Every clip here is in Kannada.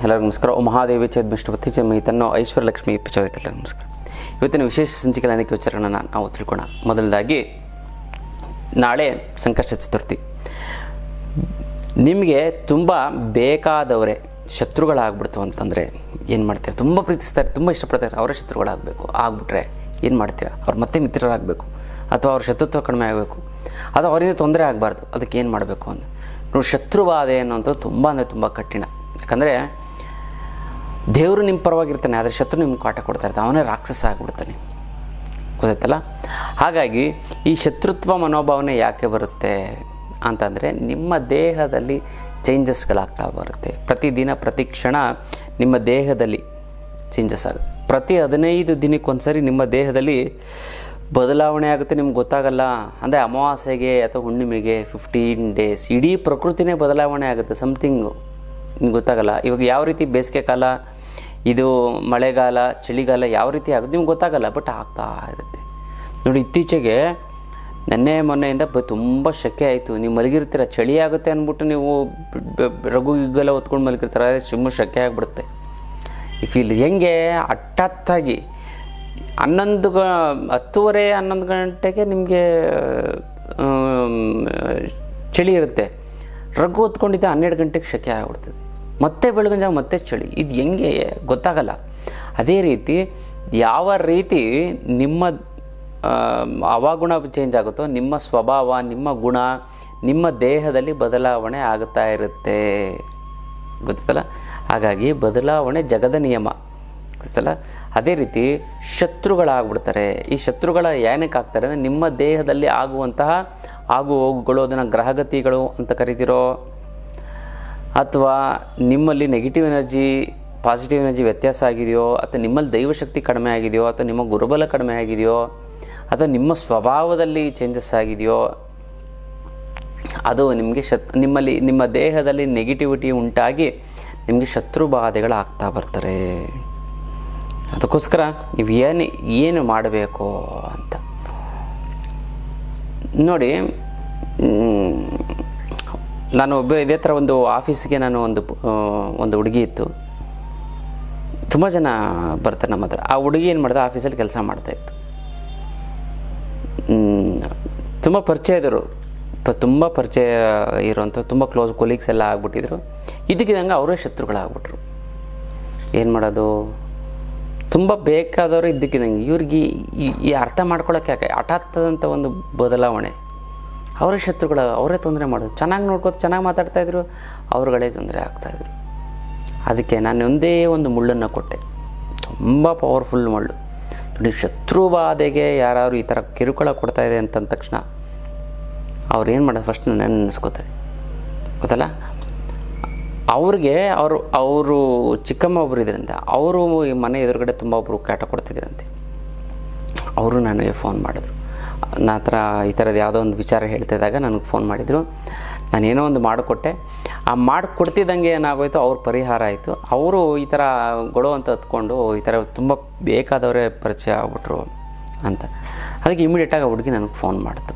ಎಲ್ಲರಿಗೂ ನಮಸ್ಕಾರ. ಓ ಮಹಾದೇವಿ ಚೇದ್ಮಿಷ್ಟಪತಿ ಚಮಹಿತನ್ನೋ ಐಶ್ವರ್ಯ ಲಕ್ಷ್ಮಿ ಪ್ರಚೋದಿತ. ನಮಸ್ಕಾರ. ಇವತ್ತಿನ ವಿಶೇಷ ಸಂಚಿಕೆಯ ಅನೇಕ ವಿಚಾರಗಳನ್ನು ನಾವು ತಿಳ್ಕೋಣ. ಮೊದಲದಾಗಿ, ನಾಳೆ ಸಂಕಷ್ಟ ಚತುರ್ಥಿ. ನಿಮಗೆ ತುಂಬ ಬೇಕಾದವರೇ ಶತ್ರುಗಳಾಗ್ಬಿಡ್ತು ಅಂತಂದರೆ ಏನು ಮಾಡ್ತೀರಾ? ತುಂಬ ಪ್ರೀತಿಸ್ತಾರೆ, ತುಂಬ ಇಷ್ಟಪಡ್ತಾರೆ, ಅವರೇ ಶತ್ರುಗಳಾಗಬೇಕು. ಆಗ್ಬಿಟ್ರೆ ಏನು ಮಾಡ್ತೀರಾ? ಅವ್ರು ಮತ್ತೆ ಮಿತ್ರರಾಗಬೇಕು, ಅಥವಾ ಅವ್ರ ಶತ್ರುತ್ವ ಕಡಿಮೆ ಆಗಬೇಕು, ಅಥವಾ ಅವರಿಂದ ತೊಂದರೆ ಆಗಬಾರ್ದು. ಅದಕ್ಕೆ ಏನು ಮಾಡಬೇಕು ಅಂತ ನೋಡಿ. ಶತ್ರುಬಾಧೆ ಅನ್ನೋಂಥದ್ದು ತುಂಬ ಅಂದರೆ ತುಂಬ ಕಠಿಣ. ಯಾಕಂದರೆ ದೇವರು ನಿಮ್ಮ ಪರವಾಗಿರ್ತಾನೆ, ಆದರೆ ಶತ್ರು ನಿಮ್ಗೆ ಕಾಟ ಕೊಡ್ತಾ ಇರ್ತಾನೆ, ಅವನೇ ರಾಕ್ಷಸ ಆಗಿಬಿಡ್ತಾನೆ. ಗೊತ್ತಾಯ್ತಲ್ಲ? ಹಾಗಾಗಿ ಈ ಶತ್ರುತ್ವ ಮನೋಭಾವನೆ ಯಾಕೆ ಬರುತ್ತೆ ಅಂತಂದರೆ, ನಿಮ್ಮ ದೇಹದಲ್ಲಿ ಚೇಂಜಸ್ಗಳಾಗ್ತಾ ಬರುತ್ತೆ. ಪ್ರತಿದಿನ ಪ್ರತಿ ಕ್ಷಣ ನಿಮ್ಮ ದೇಹದಲ್ಲಿ ಚೇಂಜಸ್ ಆಗುತ್ತೆ. ಪ್ರತಿ 15 ದಿನಕ್ಕೊಂದ್ಸರಿ ನಿಮ್ಮ ದೇಹದಲ್ಲಿ ಬದಲಾವಣೆ ಆಗುತ್ತೆ. ನಿಮ್ಗೆ ಗೊತ್ತಾಗಲ್ಲ. ಅಂದರೆ ಅಮಾವಾಸ್ಯೆಗೆ ಅಥವಾ ಹುಣ್ಣಿಮೆಗೆ 15 ಡೇಸ್ ಇಡೀ ಪ್ರಕೃತಿನೇ ಬದಲಾವಣೆ ಆಗುತ್ತೆ. ಸಮಥಿಂಗು ನಿಮ್ಗೆ ಗೊತ್ತಾಗಲ್ಲ. ಇವಾಗ ಯಾವ ರೀತಿ ಬೇಸಿಗೆ ಕಾಲ, ಇದು ಮಳೆಗಾಲ, ಚಳಿಗಾಲ ಯಾವ ರೀತಿ ಆಗುತ್ತೆ ನಿಮ್ಗೆ ಗೊತ್ತಾಗಲ್ಲ, ಬಟ್ ಆಗ್ತಾ ಇರುತ್ತೆ. ನೋಡಿ, ಇತ್ತೀಚೆಗೆ ನೆನ್ನೆ ಮೊನ್ನೆಯಿಂದ ತುಂಬ ಶೆಕೆ ಆಯಿತು. ನೀವು ಮಲಗಿರ್ತೀರ, ಚಳಿ ಆಗುತ್ತೆ ಅಂದ್ಬಿಟ್ಟು ನೀವು ರಘು ಗಿಗ್ಗೆಲ್ಲ ಹೊತ್ಕೊಂಡು ಮಲಗಿರ್ತಾರೆ, ಸುಮ್ಮನೆ ಶೆಕೆ ಆಗಿಬಿಡುತ್ತೆ. ಈ ಫೀಲ್ ಹೆಂಗೆ ಹಠಾತ್ತಾಗಿ 10:30 11 ಗಂಟೆಗೆ ನಿಮಗೆ ಚಳಿ ಇರುತ್ತೆ. ರಘು ಹೊತ್ಕೊಂಡಿದ್ದೆ 12 ಗಂಟೆಗೆ ಶೆಕೆ ಆಗಿಬಿಡ್ತದೆ. ಮತ್ತೆ ಬೆಳಗಿನ ಜಾವ ಮತ್ತೆ ಚಳಿ. ಇದು ಹೆಂಗೆ ಗೊತ್ತಾಗಲ್ಲ. ಅದೇ ರೀತಿ ಯಾವ ರೀತಿ ನಿಮ್ಮ ಹವಾಗುಣ ಚೇಂಜ್ ಆಗುತ್ತೋ, ನಿಮ್ಮ ಸ್ವಭಾವ, ನಿಮ್ಮ ಗುಣ, ನಿಮ್ಮ ದೇಹದಲ್ಲಿ ಬದಲಾವಣೆ ಆಗುತ್ತಾ ಇರುತ್ತೆ. ಗೊತ್ತಲ್ಲ? ಹಾಗಾಗಿ ಬದಲಾವಣೆ ಜಗದ ನಿಯಮ. ಗೊತ್ತಲ್ಲ? ಅದೇ ರೀತಿ ಶತ್ರುಗಳಾಗ್ಬಿಡ್ತಾರೆ. ಈ ಶತ್ರುಗಳ ಏನಕ್ಕೆ ಆಗ್ತಾರೆ ಅಂದರೆ, ನಿಮ್ಮ ದೇಹದಲ್ಲಿ ಆಗುವಂತಹ ಆಗು ಹೋಗುಗಳು, ಅದನ್ನು ಗ್ರಹಗತಿಗಳು ಅಂತ ಕರಿತಿರೋ, ಅಥವಾ ನಿಮ್ಮಲ್ಲಿ ನೆಗೆಟಿವ್ ಎನರ್ಜಿ ಪಾಸಿಟಿವ್ ಎನರ್ಜಿ ವ್ಯತ್ಯಾಸ ಆಗಿದೆಯೋ, ಅಥವಾ ನಿಮ್ಮಲ್ಲಿ ದೈವಶಕ್ತಿ ಕಡಿಮೆ ಆಗಿದೆಯೋ, ಅಥವಾ ನಿಮ್ಮ ಗುರುಬಲ ಕಡಿಮೆ ಆಗಿದೆಯೋ, ಅಥವಾ ನಿಮ್ಮ ಸ್ವಭಾವದಲ್ಲಿ ಚೇಂಜಸ್ ಆಗಿದೆಯೋ, ಅದು ನಿಮಗೆ ನಿಮ್ಮಲ್ಲಿ ನಿಮ್ಮ ದೇಹದಲ್ಲಿ ನೆಗೆಟಿವಿಟಿ ಉಂಟಾಗಿ ನಿಮಗೆ ಶತ್ರು ಬಾಧೆಗಳಾಗ್ತಾ ಬರ್ತಾರೆ. ಅದಕ್ಕೋಸ್ಕರ ನೀವು ಏನು ಮಾಡಬೇಕು ಅಂತ ನೋಡಿ. ನಾನು ಇದೇ ಥರ ಒಂದು ಆಫೀಸಿಗೆ ನಾನು ಒಂದು ಹುಡುಗಿ ಇತ್ತು. ತುಂಬ ಜನ ಬರ್ತಾರೆ ನಮ್ಮ ಹತ್ರ. ಆ ಹುಡುಗಿ ಏನು ಮಾಡಿದೆ, ಆಫೀಸಲ್ಲಿ ಕೆಲಸ ಮಾಡ್ತಾಯಿತ್ತು. ತುಂಬ ಪರಿಚಯದರು, ತುಂಬ ಪರಿಚಯ ಇರೋಂಥ ತುಂಬ ಕ್ಲೋಸ್ ಕೊಲೀಗ್ಸ್ ಎಲ್ಲ ಆಗ್ಬಿಟ್ಟಿದ್ರು. ಇದಕ್ಕಿದಂಗೆ ಅವರೇ ಶತ್ರುಗಳಾಗ್ಬಿಟ್ರು. ಏನು ಮಾಡೋದು? ತುಂಬ ಬೇಕಾದವರು ಇದ್ದಕ್ಕಿದಂಗೆ ಇವ್ರಿಗೆ ಈ ಅರ್ಥ ಮಾಡ್ಕೊಳ್ಳೋಕೆ ಯಾಕೆ ಹಠಾತ್ತದಂಥ ಒಂದು ಬದಲಾವಣೆ. ಅವರೇ ಶತ್ರುಗಳು, ಅವರೇ ತೊಂದರೆ ಮಾಡೋದು. ಚೆನ್ನಾಗಿ ನೋಡ್ಕೋತ ಚೆನ್ನಾಗಿ ಮಾತಾಡ್ತಾಯಿದ್ರು, ಅವ್ರುಗಳೇ ತೊಂದರೆ ಆಗ್ತಾಯಿದ್ರು. ಅದಕ್ಕೆ ನಾನು ಒಂದೇ ಒಂದು ಮುಳ್ಳನ್ನು ಕೊಟ್ಟೆ, ತುಂಬ ಪವರ್ಫುಲ್ ಮುಳ್ಳು. ನೋಡಿ, ಶತ್ರು ಬಾಧೆಗೆ ಯಾರು ಈ ಥರ ಕಿರುಕುಳ ಕೊಡ್ತಾಯಿದೆ ಅಂತಂದ ತಕ್ಷಣ ಅವ್ರು ಏನು ಮಾಡೋದು, ಫಸ್ಟ್ ನನ್ನ ನೆನೆಸ್ಕೋತಾರೆ. ಗೊತ್ತಲ್ಲ? ಅವ್ರಿಗೆ ಅವರು ಚಿಕ್ಕಮ್ಮ ಒಬ್ಬರು ಇದ್ರಂತೆ. ಅವರು ಈ ಮನೆ ಎದುರುಗಡೆ ತುಂಬ ಒಬ್ಬರು ಕಾಟ ಕೊಡ್ತಿದ್ರಂತೆ. ಅವರು ನನಗೆ ಫೋನ್ ಮಾಡಿದ್ರು. ಈ ಥರದ್ದು ಯಾವುದೋ ಒಂದು ವಿಚಾರ ಹೇಳ್ತಿದ್ದಾಗ ನನಗೆ ಫೋನ್ ಮಾಡಿದರು. ನಾನೇನೋ ಒಂದು ಮಾಡಿಕೊಟ್ಟೆ. ಆ ಮಾಡಿಕೊಡ್ತಿದ್ದಂಗೆ ಏನಾಗೋಯ್ತು, ಅವ್ರ ಪರಿಹಾರ ಆಯಿತು. ಅವರು ಈ ಥರ ಗೊಡೋ ಅಂತ ಹತ್ಕೊಂಡು ಈ ಥರ ತುಂಬ ಬೇಕಾದವರೇ ಪರಿಚಯ ಆಗ್ಬಿಟ್ರು ಅಂತ. ಅದಕ್ಕೆ ಇಮಿಡಿಯೇಟಾಗಿ ಆ ಹುಡುಗಿ ನನಗೆ ಫೋನ್ ಮಾಡ್ತು.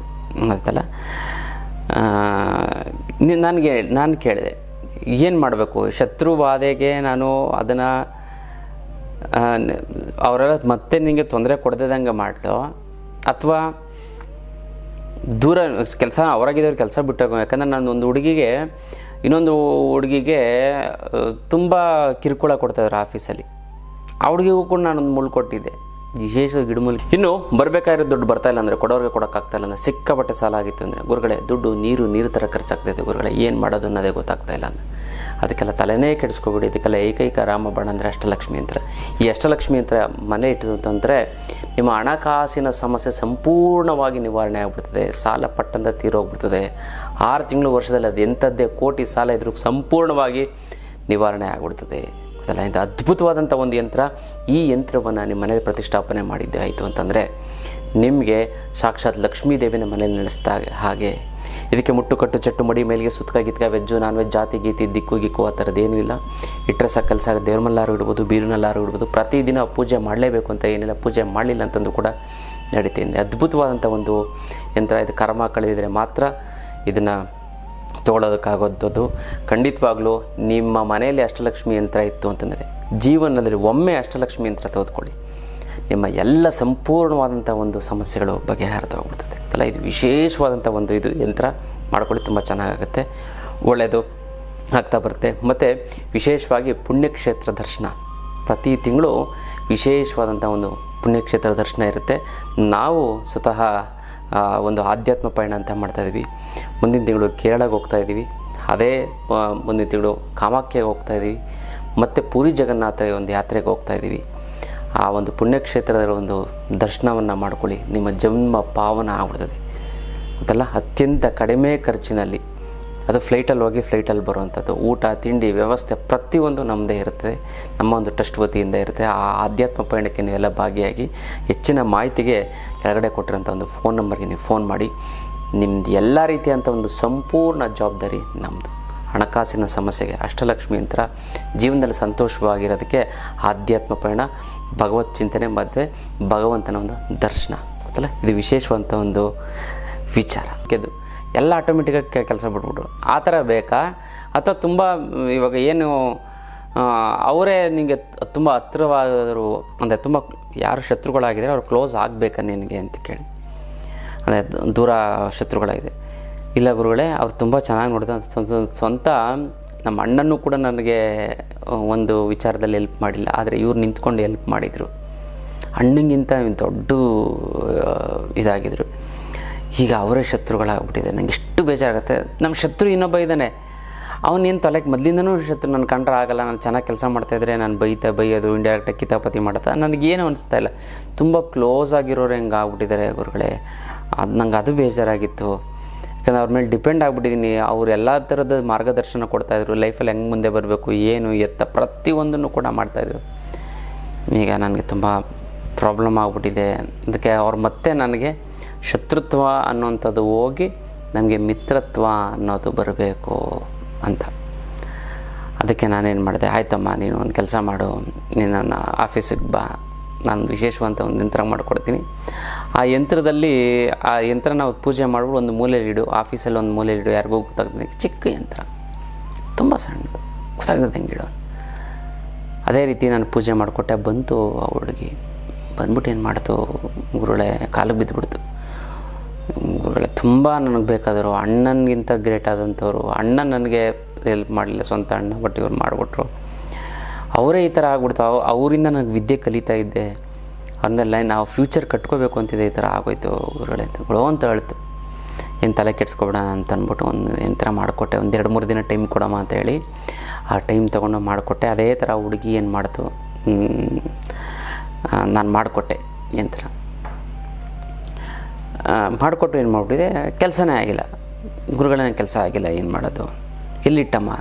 ಗೊತ್ತಲ್ಲ? ನಾನು ಕೇಳಿದೆ, ಏನು ಮಾಡಬೇಕು? ಶತ್ರು ಬಾಧೆಗೆ ನಾನು ಅದನ್ನು ಅವರೆಲ್ಲ ಮತ್ತೆ ನಿಮಗೆ ತೊಂದರೆ ಕೊಡ್ದಿದ್ದಂಗೆ ಮಾಡಲೋ, ಅಥವಾ ದೂರ ಕೆಲಸ ಹೊರಗಿದ್ದವ್ರು ಕೆಲಸ ಬಿಟ್ಟೋಗೋ. ಯಾಕಂದರೆ ನಾನು ಒಂದು ಹುಡುಗಿಗೆ ಇನ್ನೊಂದು ಹುಡುಗಿಗೆ ತುಂಬ ಕಿರುಕುಳ ಕೊಡ್ತಾಯಿದ್ರು ಆಫೀಸಲ್ಲಿ. ಆ ಹುಡುಗಿಗೂ ಕೂಡ ನಾನೊಂದು ಮುಳ್ಳು ಕೊಟ್ಟಿದ್ದೆ, ವಿಶೇಷ ಗಿಡಮೂಲಿ. ಇನ್ನು ಬರಬೇಕಾಗಿರೋ ದುಡ್ಡು ಬರ್ತಾಯಿಲ್ಲ ಅಂದರೆ, ಕೊಡೋರಿಗೆ ಕೊಡೋಕ್ಕಾಗ್ತಾಯಿಲ್ಲ ಅಂದರೆ, ಸಿಕ್ಕಾಪಟ್ಟೆ ಸಾಲ ಆಗಿತ್ತು ಅಂದರೆ, ಗುರುಗಳೇ ದುಡ್ಡು ನೀರು ಥರ ಖರ್ಚಾಗ್ತೈತೆ ಗುರುಗಳೇ, ಏನು ಮಾಡೋದು ಅನ್ನೋದೇ ಗೊತ್ತಾಗ್ತಾಯಿಲ್ಲ ಅಂದರೆ, ಅದಕ್ಕೆಲ್ಲ ತಲೆನೇ ಕೆಡಿಸ್ಕೊಬಿಡಿ. ಇದಕ್ಕೆಲ್ಲ ಏಕೈಕ ರಾಮಬಾಣ ಅಂದರೆ ಅಷ್ಟಲಕ್ಷ್ಮಿ ಯಂತ್ರ. ಈ ಅಷ್ಟಲಕ್ಷ್ಮಿ ಯಂತ್ರ ಮನೆ ಇಟ್ಟಂತಂದರೆ ನಿಮ್ಮ ಹಣಕಾಸಿನ ಸಮಸ್ಯೆ ಸಂಪೂರ್ಣವಾಗಿ ನಿವಾರಣೆ ಆಗಿಬಿಡ್ತದೆ. ಸಾಲ ಪಟ್ಟಂತ ತೀರೋಗ್ಬಿಡ್ತದೆ. 6 ತಿಂಗಳು ವರ್ಷದಲ್ಲಿ ಅದು ಎಂಥದ್ದೇ ಕೋಟಿ ಸಾಲ ಇದ್ರೂ ಸಂಪೂರ್ಣವಾಗಿ ನಿವಾರಣೆ ಆಗಿಬಿಡ್ತದೆ. ಗೊತ್ತಲ್ಲ? ಇಂಥ ಅದ್ಭುತವಾದಂಥ ಒಂದು ಯಂತ್ರ. ಈ ಯಂತ್ರವನ್ನು ನಿಮ್ಮ ಮನೇಲಿ ಪ್ರತಿಷ್ಠಾಪನೆ ಮಾಡಿದ್ದೆ ಆಯಿತು ಅಂತಂದರೆ, ನಿಮಗೆ ಸಾಕ್ಷಾತ್ ಲಕ್ಷ್ಮೀ ದೇವಿನ ಮನೇಲಿ ನಡೆಸ್ತಾ ಹಾಗೆ. ಇದಕ್ಕೆ ಮುಟ್ಟು ಕಟ್ಟು ಚಟ್ಟು ಮಡಿ ಮೇಲಿಗೆ ಸುತ್ತಕ ಗಿತ್ಕ ವೆಜ್ಜು ನಾನ್ ವೆಜ್ ಜಾತಿ ಗೀತಿ ದಿಕ್ಕು ಗಿಕ್ಕು ಆ ಥರದ್ದೇನೂ ಇಲ್ಲ. ಇಟ್ಟರೆ ಸಾಕು ಕೆಲಸ ಆಗುತ್ತೆ. ದೇವ್ರ ಮಲ್ಲಾರು ಇಡ್ಬೋದು, ಬೀರುನಲ್ಲಾರು ಇಡ್ಬೋದು. ಪ್ರತಿದಿನ ಪೂಜೆ ಮಾಡಲೇಬೇಕು ಅಂತ ಏನಿಲ್ಲ. ಪೂಜೆ ಮಾಡಲಿಲ್ಲ ಅಂತಂದು ಕೂಡ ನಡೀತಿದೆ. ಅದ್ಭುತವಾದಂಥ ಒಂದು ಯಂತ್ರ ಇದು. ಕರ್ಮ ಕಳೆದಿದ್ರೆ ಮಾತ್ರ ಇದನ್ನು ತೊಗೊಳೋದಕ್ಕಾಗೋದು ಖಂಡಿತವಾಗ್ಲೂ ನಿಮ್ಮ ಮನೆಯಲ್ಲಿ ಅಷ್ಟಲಕ್ಷ್ಮಿ ಯಂತ್ರ ಇತ್ತು ಅಂತಂದರೆ ಜೀವನದಲ್ಲಿ ಒಮ್ಮೆ ಅಷ್ಟಲಕ್ಷ್ಮಿ ಯಂತ್ರ ತೆಗೆದುಕೊಳ್ಳಿ, ನಿಮ್ಮ ಎಲ್ಲ ಸಂಪೂರ್ಣವಾದಂಥ ಒಂದು ಸಮಸ್ಯೆಗಳು ಬಗೆಹರಿದೋಗ್ಬಿಡ್ತದೆ ಅಲ್ಲ. ಇದು ವಿಶೇಷವಾದಂಥ ಒಂದು ಇದು ಯಂತ್ರ ಮಾಡ್ಕೊಳ್ಳಿ, ತುಂಬ ಚೆನ್ನಾಗಾಗುತ್ತೆ, ಒಳ್ಳೆಯದು ಆಗ್ತಾ ಬರುತ್ತೆ. ಮತ್ತು ವಿಶೇಷವಾಗಿ ಪುಣ್ಯಕ್ಷೇತ್ರ ದರ್ಶನ ಪ್ರತಿ ತಿಂಗಳು ವಿಶೇಷವಾದಂಥ ಒಂದು ಪುಣ್ಯಕ್ಷೇತ್ರ ದರ್ಶನ ಇರುತ್ತೆ. ನಾವು ಸ್ವತಃ ಒಂದು ಆಧ್ಯಾತ್ಮ ಪಯಣ ಅಂತ ಮಾಡ್ತಾಯಿದ್ವಿ. ಮುಂದಿನ ತಿಂಗಳು ಕೇರಳಕ್ಕೆ ಹೋಗ್ತಾಯಿದ್ದೀವಿ, ಅದೇ ಮುಂದಿನ ತಿಂಗಳು ಕಾಮಾಖ್ಯಗೆ ಹೋಗ್ತಾಯಿದ್ದೀವಿ, ಮತ್ತು ಪುರಿ ಜಗನ್ನಾಥ ಒಂದು ಯಾತ್ರೆಗೆ ಹೋಗ್ತಾಯಿದ್ದೀವಿ. ಆ ಒಂದು ಪುಣ್ಯಕ್ಷೇತ್ರದ ಒಂದು ದರ್ಶನವನ್ನು ಮಾಡ್ಕೊಳ್ಳಿ, ನಿಮ್ಮ ಜನ್ಮ ಪಾವನ ಆಗ್ಬಿಡ್ತದೆ ಗೊತ್ತಲ್ಲ. ಅತ್ಯಂತ ಕಡಿಮೆ ಖರ್ಚಿನಲ್ಲಿ, ಅದು ಫ್ಲೈಟಲ್ಲಿ ಹೋಗಿ ಫ್ಲೈಟಲ್ಲಿ ಬರುವಂಥದ್ದು, ಊಟ ತಿಂಡಿ ವ್ಯವಸ್ಥೆ ಪ್ರತಿಯೊಂದು ನಮ್ಮದೇ ಇರ್ತದೆ, ನಮ್ಮ ಒಂದು ಟ್ರಸ್ಟ್ ವತಿಯಿಂದ ಇರುತ್ತೆ. ಆ ಆಧ್ಯಾತ್ಮ ಪಯಣಕ್ಕೆ ನೀವೆಲ್ಲ ಭಾಗಿಯಾಗಿ ಹೆಚ್ಚಿನ ಮಾಹಿತಿಗೆ ಕೆಳಗಡೆ ಕೊಟ್ಟಿರೋಂಥ ಒಂದು ಫೋನ್ ನಂಬರ್ಗೆ ನೀವು ಫೋನ್ ಮಾಡಿ. ನಿಮ್ಮದು ಎಲ್ಲ ರೀತಿಯಂಥ ಒಂದು ಸಂಪೂರ್ಣ ಜವಾಬ್ದಾರಿ ನಮ್ಮದು. ಹಣಕಾಸಿನ ಸಮಸ್ಯೆಗೆ ಅಷ್ಟಲಕ್ಷ್ಮಿ ಯಂತ್ರ, ಜೀವನದಲ್ಲಿ ಸಂತೋಷವಾಗಿರೋದಕ್ಕೆ ಆಧ್ಯಾತ್ಮ ಪಯಣ, ಭಗವತ್ ಚಿಂತನೆ ಮತ್ತು ಭಗವಂತನ ಒಂದು ದರ್ಶನ ಗೊತ್ತಲ್ಲ. ಇದು ವಿಶೇಷವಂತ ಒಂದು ವಿಚಾರ. ಇದು ಎಲ್ಲ ಆಟೋಮೆಟಿಕಾಗಿ ಕೆಲಸ ಬಿಟ್ಬಿಟ್ರು ಆ ಥರ ಬೇಕಾ, ಅಥವಾ ತುಂಬ ಇವಾಗ ಏನು ಅವರೇ ನಿಮಗೆ ತುಂಬ ಹತ್ತಿರವಾದರು ಅಂದರೆ ತುಂಬ ಯಾರು ಶತ್ರುಗಳಾಗಿದ್ದಾರೆ ಅವ್ರು ಕ್ಲೋಸ್ ಆಗಬೇಕಾ ನಿನಗೆ ಅಂತ ಕೇಳಿ, ಅಂದರೆ ದೂರ ಶತ್ರುಗಳಾಗಿದೆ. ಇಲ್ಲ ಗುರುಗಳೇ, ಅವ್ರು ತುಂಬ ಚೆನ್ನಾಗಿ ನೋಡಿದ ಸ್ವಂತ ನಮ್ಮ ಅಣ್ಣನೂ ಕೂಡ ನನಗೆ ಒಂದು ವಿಚಾರದಲ್ಲಿ ಹೆಲ್ಪ್ ಮಾಡಿಲ್ಲ, ಆದರೆ ಇವ್ರು ನಿಂತ್ಕೊಂಡು ಹೆಲ್ಪ್ ಮಾಡಿದರು, ಅಣ್ಣಂಗಿಂತ ದೊಡ್ಡ ಇದಾಗಿದ್ದರು. ಈಗ ಅವರೇ ಶತ್ರುಗಳಾಗ್ಬಿಟ್ಟಿದೆ. ನನಗೆ ಎಷ್ಟು ಬೇಜಾರಾಗುತ್ತೆ. ನಮ್ಮ ಶತ್ರು ಇನ್ನೊಬ್ಬ ಇದ್ದಾನೆ, ಅವನೇನು ತಲೆಗೆ ಮೊದಲಿಂದನೂ ಶತ್ರು, ನನ್ನ ಕಂಡ್ರೆ ಆಗಲ್ಲ, ನಾನು ಚೆನ್ನಾಗಿ ಕೆಲಸ ಮಾಡ್ತಾಯಿದ್ರೆ ನಾನು ಬೈಯೋದು ಇಂಡೈರೆಕ್ಟಾಗಿ ಕಿತಾಪತಿ ಮಾಡ್ತಾ ನನಗೇನು ಅನಿಸ್ತಾ ಇಲ್ಲ. ತುಂಬ ಕ್ಲೋಸ್ ಆಗಿರೋರು ಹೆಂಗೆ ಆಗ್ಬಿಟ್ಟಿದ್ದಾರೆ ಗುರುಗಳೇ, ಅದು ನಂಗೆ ಅದು ಬೇಜಾರಾಗಿತ್ತು. ಯಾಕಂದರೆ ಅವ್ರ ಮೇಲೆ ಡಿಪೆಂಡ್ ಆಗಿಬಿಟ್ಟಿದ್ದೀನಿ. ಅವ್ರು ಎಲ್ಲ ಥರದ ಮಾರ್ಗದರ್ಶನ ಕೊಡ್ತಾಯಿದ್ರು, ಲೈಫಲ್ಲಿ ಹೆಂಗೆ ಮುಂದೆ ಬರಬೇಕು, ಏನು ಎತ್ತ ಪ್ರತಿಯೊಂದನ್ನು ಕೂಡ ಮಾಡ್ತಾಯಿದ್ರು. ಈಗ ನನಗೆ ತುಂಬ ಪ್ರಾಬ್ಲಮ್ ಆಗಿಬಿಟ್ಟಿದೆ. ಅದಕ್ಕೆ ಅವ್ರು ಮತ್ತೆ ನನಗೆ ಶತ್ರುತ್ವ ಅನ್ನೋಂಥದ್ದು ಹೋಗಿ ನಮಗೆ ಮಿತ್ರತ್ವ ಅನ್ನೋದು ಬರಬೇಕು ಅಂತ. ಅದಕ್ಕೆ ನಾನೇನು ಮಾಡಿದೆ, ಆಯ್ತಮ್ಮ ನೀನು ಒಂದು ಕೆಲಸ ಮಾಡು, ನೀನು ನನ್ನ ಆಫೀಸಿಗೆ ಬಾ, ನಾನು ವಿಶೇಷವಂತ ಒಂದು ಯಂತ್ರ ಮಾಡಿಕೊಡ್ತೀನಿ. ಆ ಯಂತ್ರದಲ್ಲಿ ಆ ಯಂತ್ರ ನಾವು ಪೂಜೆ ಮಾಡ್ಬಿಟ್ಟು ಒಂದು ಮೂಲೆಯಲ್ಲಿಡು, ಆಫೀಸಲ್ಲಿ ಒಂದು ಮೂಲೆಯಲ್ಲಿಡು, ಯಾರಿಗೂ ಗೊತ್ತಾಗ್ತದೆ. ಚಿಕ್ಕ ಯಂತ್ರ, ತುಂಬ ಸಣ್ಣದು, ಗೊತ್ತಾಗ್ತದೆ ಹೆಂಗಿಡು. ಅದೇ ರೀತಿ ನಾನು ಪೂಜೆ ಮಾಡಿಕೊಟ್ಟೆ. ಬಂತು ಆ ಹುಡುಗಿ, ಬಂದ್ಬಿಟ್ಟು ಏನು ಮಾಡ್ತು ಗುರುಗಳೇ, ಕಾಲಿಗೆ ಬಿದ್ದುಬಿಡ್ತು. ಗುರುಗಳೇ ತುಂಬ ನನಗೆ ಬೇಕಾದರು, ಅಣ್ಣನಿಗಿಂತ ಗ್ರೇಟ್ ಆದಂಥವ್ರು. ಅಣ್ಣ ನನಗೆ ಹೆಲ್ಪ್ ಮಾಡಲಿಲ್ಲ, ಸ್ವಂತ ಅಣ್ಣ, ಬಟ್ ಇವ್ರು ಮಾಡಿಬಿಟ್ರು. ಅವರೇ ಈ ಥರ ಆಗ್ಬಿಡ್ತು. ಅವರಿಂದ ನನಗೆ ವಿದ್ಯೆ ಕಲಿತಾ ಇದ್ದೆ, ಅಂದಲ್ಲ ನಾವು ಫ್ಯೂಚರ್ ಕಟ್ಕೋಬೇಕು ಅಂತಿದೆ, ಈ ಥರ ಆಗೋಯ್ತು ಗುರುಗಳೇ ಅಂತ ಹೇಳ್ತು. ಏನು ತಲೆ ಕೆಡ್ಸ್ಕೊಬೇಡ ಅಂತ ಅಂದ್ಬಿಟ್ಟು ಒಂದು ಯಂತ್ರ ಮಾಡಿಕೊಟ್ಟೆ. ಒಂದು 2-3 ದಿನ ಟೈಮ್ ಕೊಡಮ್ಮ ಅಂತ ಹೇಳಿ ಆ ಟೈಮ್ ತೊಗೊಂಡು ಮಾಡಿಕೊಟ್ಟೆ. ಅದೇ ಥರ ಹುಡುಗಿ ಏನು ಮಾಡ್ತು, ನಾನು ಮಾಡಿಕೊಟ್ಟೆ ಯಂತ್ರ ಮಾಡಿಕೊಟ್ಟು ಏನು ಮಾಡಿಬಿಟ್ಟಿದೆ, ಕೆಲಸನೇ ಆಗಿಲ್ಲ ಗುರುಗಳೇ, ಕೆಲಸ ಆಗಿಲ್ಲ. ಏನು ಮಾಡೋದು, ಎಲ್ಲಿಟ್ಟಮ್ಮ?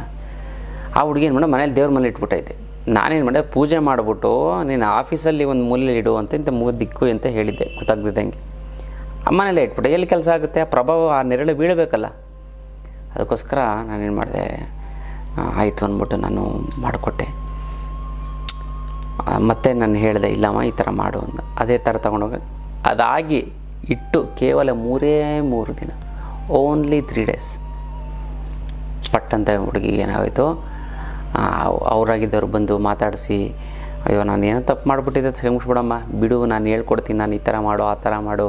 ಆ ಹುಡುಗಿ ಏನು ಮಾಡೋ, ಮನೇಲಿ ದೇವ್ರ ಮನೇಲಿ ಇಟ್ಬಿಟ್ಟೈತೆ. ನಾನೇನು ಮಾಡಿದೆ, ಪೂಜೆ ಮಾಡಿಬಿಟ್ಟು ನೀನು ಆಫೀಸಲ್ಲಿ ಒಂದು ಮೂಲೆಯಲ್ಲಿ ಇಡು ಅಂತ ಇಂಥ ದಿಕ್ಕು ಅಂತ ಹೇಳಿದ್ದೆ, ಗೊತ್ತಾಗ್ದಿದ್ದಂಗೆ ಮನೇಲೇ ಇಟ್ಬಿಟ್ಟೆ. ಎಲ್ಲಿ ಕೆಲಸ ಆಗುತ್ತೆ, ಆ ಪ್ರಭಾವ ಆ ನೆರಳು ಬೀಳಬೇಕಲ್ಲ. ಅದಕ್ಕೋಸ್ಕರ ನಾನೇನು ಮಾಡಿದೆ, ಆಯಿತು ಅಂದ್ಬಿಟ್ಟು ನಾನು ಮಾಡಿಕೊಟ್ಟೆ. ಮತ್ತೆ ನಾನು ಹೇಳಿದೆ, ಇಲ್ಲಮ್ಮ ಈ ಥರ ಮಾಡು ಅಂತ. ಅದೇ ಥರ ತೊಗೊಂಡೋಗಿ ಅದಾಗಿ ಇಟ್ಟು ಕೇವಲ 3 ದಿನ, ಓನ್ಲಿ 3 days ಪಟ್ಟಂತ ಹುಡುಗಿಗೆ ಏನಾಗೋಯ್ತು, ಅವರಾಗಿದ್ದವ್ರು ಬಂದು ಮಾತಾಡಿಸಿ, ಅಯ್ಯೋ ನಾನು ಏನೋ ತಪ್ಪು ಮಾಡಿಬಿಟ್ಟಿದ್ದೆ, ಕ್ಷಮಿಸ್ಬಿಡಮ್ಮ, ಬಿಡು, ನಾನು ಹೇಳ್ಕೊಡ್ತೀನಿ, ನಾನು ಈ ಥರ ಮಾಡು ಆ ಥರ ಮಾಡು.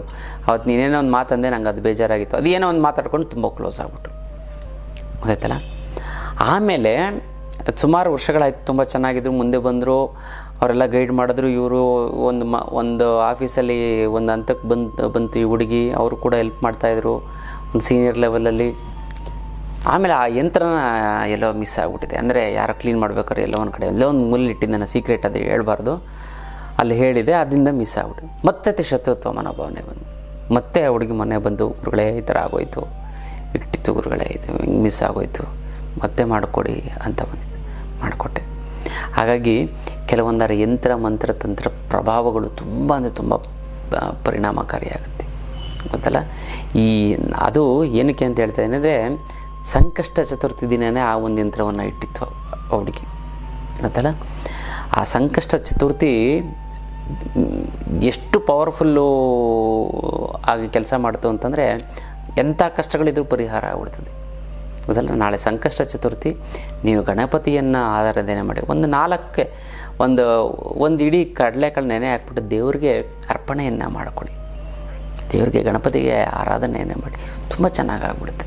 ಅವತ್ತು ನೀನೇನೋ ಒಂದು ಮಾತಂದೆ, ನಂಗೆ ಅದು ಬೇಜಾರಾಗಿತ್ತು. ಅದು ಏನೋ ಒಂದು ಮಾತಾಡ್ಕೊಂಡು ತುಂಬ ಕ್ಲೋಸ್ ಆಗಿಬಿಟ್ರು, ಗೊತ್ತಾಯ್ತಲ್ಲ. ಆಮೇಲೆ ಸುಮಾರು ವರ್ಷಗಳಾಯ್ತು, ತುಂಬ ಚೆನ್ನಾಗಿದ್ರು, ಮುಂದೆ ಬಂದರು, ಅವರೆಲ್ಲ ಗೈಡ್ ಮಾಡಿದ್ರು. ಇವರು ಒಂದು ಆಫೀಸಲ್ಲಿ ಒಂದು ಹಂತಕ್ಕೆ ಬಂತು ಈ ಹುಡುಗಿ, ಅವರು ಕೂಡ ಹೆಲ್ಪ್ ಮಾಡ್ತಾಯಿದ್ರು ಒಂದು ಸೀನಿಯರ್ ಲೆವೆಲಲ್ಲಿ. ಆಮೇಲೆ ಆ ಯಂತ್ರನ ಎಲ್ಲೋ ಮಿಸ್ ಆಗಿಬಿಟ್ಟಿದೆ. ಅಂದರೆ ಯಾರೋ ಕ್ಲೀನ್ ಮಾಡ್ಬೇಕಾದ್ರೆ ಎಲ್ಲೋ ಒಂದು ಕಡೆ ಎಲ್ಲೋ ಒಂದು ಮೂಲೆಯಲ್ಲಿ ಇಟ್ಟಿದ್ದೆ, ನಾನು ಸೀಕ್ರೆಟ್ ಅದು ಹೇಳ್ಬಾರ್ದು, ಅಲ್ಲಿ ಹೇಳಿದೆ, ಅದರಿಂದ ಮಿಸ್ ಆಗ್ಬಿಟ್ಟು ಮತ್ತೆ ಶತ್ರುತ್ವ ಮನೋಭಾವನೆ ಬಂದು ಮತ್ತೆ ಆ ಹುಡುಗಿ ಮನೆ ಬಂದು, ಗುರುಗಳೇ ಈ ಥರ ಆಗೋಯ್ತು, ಇಟ್ಟಿತ್ತು ಗುರುಗಳೇ, ಇದು ಹಿಂಗೆ ಮಿಸ್ ಆಗೋಯ್ತು, ಮತ್ತೆ ಮಾಡಿಕೊಡಿ ಅಂತ ಬಂದಿದ್ದು, ಮಾಡಿಕೊಟ್ಟೆ. ಹಾಗಾಗಿ ಕೆಲವೊಂದರ ಯಂತ್ರ ಮಂತ್ರ ತಂತ್ರ ಪ್ರಭಾವಗಳು ತುಂಬ ಅಂದರೆ ತುಂಬ ಪರಿಣಾಮಕಾರಿಯಾಗುತ್ತೆ, ಗೊತ್ತಲ್ಲ. ಅದು ಏನಕ್ಕೆ ಅಂತ ಹೇಳ್ತಾ ಅಂದರೆ, ಸಂಕಷ್ಟ ಚತುರ್ಥಿ ದಿನವೇ ಆ ಒಂದು ಯಂತ್ರವನ್ನು ಇಟ್ಟಿತ್ತು ಆ ಹುಡುಗಿ, ಗೊತ್ತಲ್ಲ. ಆ ಸಂಕಷ್ಟ ಚತುರ್ಥಿ ಎಷ್ಟು ಪವರ್ಫುಲ್ಲು ಆಗಿ ಕೆಲಸ ಮಾಡ್ತು ಅಂತಂದರೆ, ಎಂಥ ಕಷ್ಟಗಳಿದ್ರೂ ಪರಿಹಾರ ಆಗ್ಬಿಡ್ತದೆ. ಹೌದಲ್ಲ. ನಾಳೆ ಸಂಕಷ್ಟ ಚತುರ್ಥಿ, ನೀವು ಗಣಪತಿಯನ್ನು ಆರಾಧನೆ ಮಾಡಿ ಒಂದು ಇಡೀ ಕಡಲೆಕಾಳು ನೆನೆ ಹಾಕ್ಬಿಟ್ಟು ದೇವ್ರಿಗೆ ಅರ್ಪಣೆಯನ್ನು ಮಾಡ್ಕೊಳ್ಳಿ. ದೇವ್ರಿಗೆ ಗಣಪತಿಗೆ ಆರಾಧನೆಯನ್ನು ಮಾಡಿ, ತುಂಬ ಚೆನ್ನಾಗಾಗ್ಬಿಡುತ್ತೆ.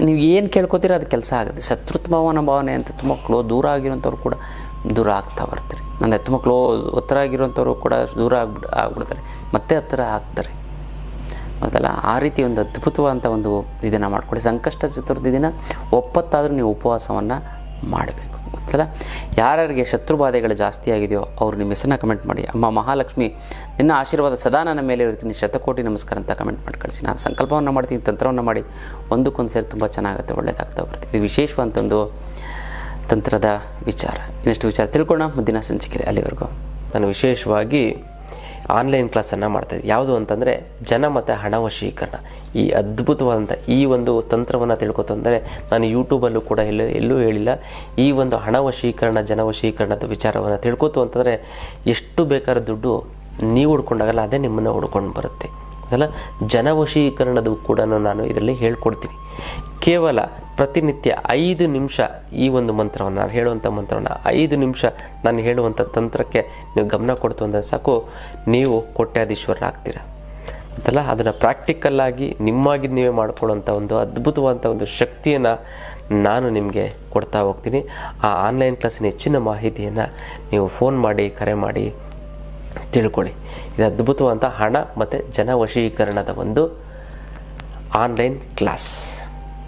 ನೀವು ಏನು ಕೇಳ್ಕೊತೀರೋ ಅದು ಕೆಲಸ ಆಗುತ್ತೆ. ಶತ್ರುತ್ವ ಭಾವನೆ ಅಂತ ತುಂಬ ದೂರ ಆಗಿರೋಂಥವ್ರು ಕೂಡ ದೂರ ಆಗ್ತಾ ಬರ್ತಾರೆ. ಅಂದರೆ ತುಂಬ ಹತ್ತಿರ ಆಗಿರೋಂಥವ್ರು ಕೂಡ ದೂರ ಆಗ್ಬಿಡ್ತಾರೆ, ಮತ್ತೆ ಹತ್ತಿರ ಆಗ್ತಾರೆ. ಅದಲ್ಲ, ಆ ರೀತಿ ಒಂದು ಅದ್ಭುತವಾದಂಥ ಒಂದು ಇದನ್ನು ಮಾಡ್ಕೊಳ್ಳಿ. ಸಂಕಷ್ಟ ಚತುರ್ಥಿ ದಿನ ಒಪ್ಪತ್ತಾದರೂ ನೀವು ಉಪವಾಸವನ್ನು ಮಾಡಬೇಕು. ಗೊತ್ತಲ್ಲ, ಯಾರ್ಯಾರಿಗೆ ಶತ್ರುಬಾಧೆಗಳು ಜಾಸ್ತಿ ಆಗಿದೆಯೋ ಅವರು ನಿಮ್ಮ ಹೆಸರನ್ನ ಕಮೆಂಟ್ ಮಾಡಿ. ಅಮ್ಮ ಮಹಾಲಕ್ಷ್ಮಿ ನಿನ್ನ ಆಶೀರ್ವಾದ ಸದಾ ನನ್ನ ಮೇಲೆ ಇರ್ತೀನಿ, ಶತಕೋಟಿ ನಮಸ್ಕಾರ ಅಂತ ಕಮೆಂಟ್ ಮಾಡಿ ಕಳಿಸಿ. ನಾನು ಸಂಕಲ್ಪವನ್ನು ಮಾಡ್ತೀನಿ, ತಂತ್ರವನ್ನು ಮಾಡಿ ಒಂದಕ್ಕೊಂದು ಸೇರಿ ತುಂಬ ಚೆನ್ನಾಗುತ್ತೆ, ಒಳ್ಳೆಯದಾಗ್ತಾ ಬರ್ತೀನಿ. ಇದು ವಿಶೇಷವಾದಂಥ ಒಂದು ತಂತ್ರದ ವಿಚಾರ. ಇನ್ನಷ್ಟು ವಿಚಾರ ತಿಳ್ಕೊಳ್ಳೋಣ ಮುಂದಿನ ಸಂಚಿಕೆ. ಅಲ್ಲಿವರೆಗೂ ನಾನು ವಿಶೇಷವಾಗಿ ಆನ್ಲೈನ್ ಕ್ಲಾಸನ್ನು ಮಾಡ್ತಾಯಿದ್ದೆ. ಯಾವುದು ಅಂತಂದರೆ ಜನ ಮತ್ತು ಹಣ ವಶೀಕರಣ. ಈ ಅದ್ಭುತವಾದಂಥ ಈ ಒಂದು ತಂತ್ರವನ್ನು ತಿಳ್ಕೊತಂದರೆ ನಾನು ಯೂಟ್ಯೂಬಲ್ಲೂ ಕೂಡ ಎಲ್ಲೂ ಹೇಳಿಲ್ಲ. ಈ ಒಂದು ಹಣ ವಶೀಕರಣ, ಜನ ವಶೀಕರಣದ ವಿಚಾರವನ್ನು ತಿಳ್ಕೊತು ಅಂತಂದರೆ ಎಷ್ಟು ಬೇಕಾದ್ರೂ ದುಡ್ಡು ನೀವು ಹುಡ್ಕೊಂಡಾಗಲ್ಲ, ಅದೇ ನಿಮ್ಮನ್ನು ಹುಡ್ಕೊಂಡು ಬರುತ್ತೆ. ಅದಲ್ಲ, ಜನವಶೀಕರಣದ ಕೂಡ ನಾನು ಇದರಲ್ಲಿ ಹೇಳ್ಕೊಡ್ತೀನಿ. ಕೇವಲ ಪ್ರತಿನಿತ್ಯ 5 ನಿಮಿಷ ಈ ಒಂದು ಮಂತ್ರವನ್ನು, ನಾನು ಹೇಳುವಂಥ ಮಂತ್ರವನ್ನು 5 ನಿಮಿಷ ನಾನು ಹೇಳುವಂಥ ತಂತ್ರಕ್ಕೆ ನೀವು ಗಮನ ಕೊಡ್ತು ಅಂದರೆ ಸಾಕು, ನೀವು ಕೋಟ್ಯಾಧೀಶ್ವರರಾಗ್ತೀರ ಅಂತಲ್ಲ. ಅದನ್ನು ಪ್ರಾಕ್ಟಿಕಲ್ಲಾಗಿ ನಿಮ್ಮಾಗಿ ನೀವೇ ಮಾಡ್ಕೊಳ್ಳೋಂಥ ಒಂದು ಅದ್ಭುತವಾದಂಥ ಒಂದು ಶಕ್ತಿಯನ್ನು ನಾನು ನಿಮಗೆ ಕೊಡ್ತಾ ಹೋಗ್ತೀನಿ. ಆ ಆನ್ಲೈನ್ ಕ್ಲಾಸಿನ ಹೆಚ್ಚಿನ ಮಾಹಿತಿಯನ್ನು ನೀವು ಫೋನ್ ಮಾಡಿ, ಕರೆ ಮಾಡಿ ತಿಳ್ಕೊಳ್ಳಿ. ಇದು ಅದ್ಭುತವಾದಂಥ ಹಣ ಮತ್ತು ಜನ ವಶೀಕರಣದ ಒಂದು ಆನ್ಲೈನ್ ಕ್ಲಾಸ್.